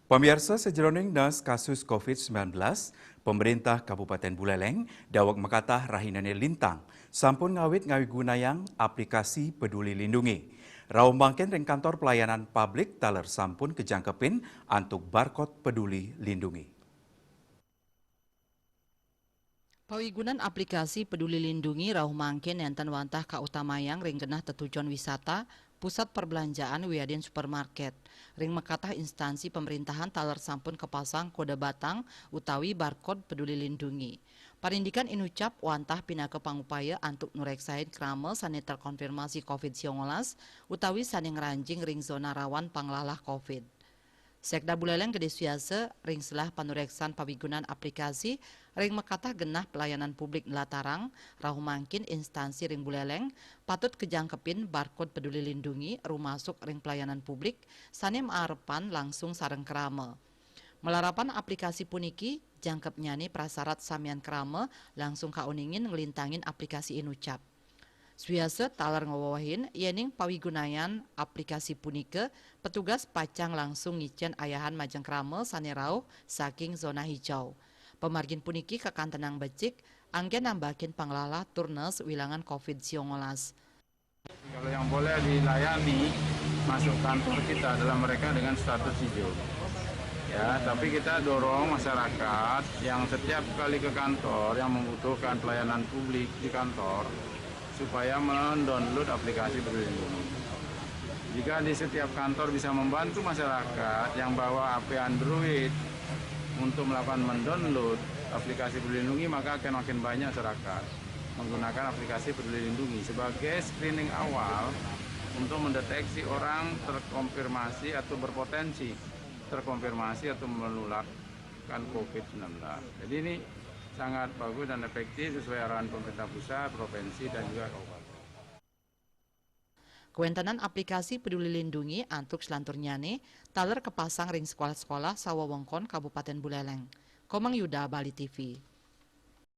Pemirsa sejroning nas kasus COVID-19, pemerintah Kabupaten Buleleng dawak makatah rahinane lintang sampun ngawit gunayang aplikasi Peduli Lindungi. Rau mangken ring kantor pelayanan publik taler sampun kejangkepin antuk barcode Peduli Lindungi. Pawigunan aplikasi Peduli Lindungi rauh mangkin enten wantah kautamayang ring genah tetujuan wisata, pusat perbelanjaan wiadin supermarket. Ring mekatah instansi pemerintahan taler sampun kepasang kode batang utawi barcode Peduli Lindungi. Parindikan inucap wantah pinake pangupaya antuk nureksain krame sane terkonfirmasi COVID-19 utawi sane ngeranjing ring zona rawan panglalah COVID. Sekda Buleleng Gede Suase ring selah panureksan pawigunan aplikasi ring mekatah genah pelayanan publik nelatarang rahu mangkin instansi ring Buleleng patut kejangkepin barcode Peduli Lindungi rumasuk ring pelayanan publik sane maarepan langsung sareng krame. Melarapan aplikasi puniki jangkep nyani prasarat samian krame langsung kauningin ngelintangin aplikasi inucap. Suiase talar ngawawahin yening pawigunayan aplikasi punike petugas pacang langsung ngicen ayahan majeng krame sanerau saking zona hijau. Pemargin puniki kekantenang becik anggen nambakin panglalah turnes wilangan COVID-19. Kalau yang boleh dilayani masuk kantor kita adalah mereka dengan status hijau. Ya, tapi kita dorong masyarakat yang setiap kali ke kantor yang membutuhkan pelayanan publik di kantor supaya mendownload aplikasi Peduli Lindungi. Jika di setiap kantor bisa membantu masyarakat yang bawa HP Android untuk melakukan mendownload aplikasi Peduli Lindungi, maka akan makin banyak masyarakat menggunakan aplikasi Peduli Lindungi sebagai screening awal untuk mendeteksi orang terkonfirmasi atau berpotensi terkonfirmasi atau menularkan COVID-19. Jadi ini sangat bagus dan efektif sesuai arahan pemerintah pusat, provinsi, dan juga kabupaten. Kuentanan aplikasi Peduli Lindungi antuk selanturnyane taler kepasang ring sekolah-sekolah sawawongkon Kabupaten Buleleng. Komang Yuda, Bali TV.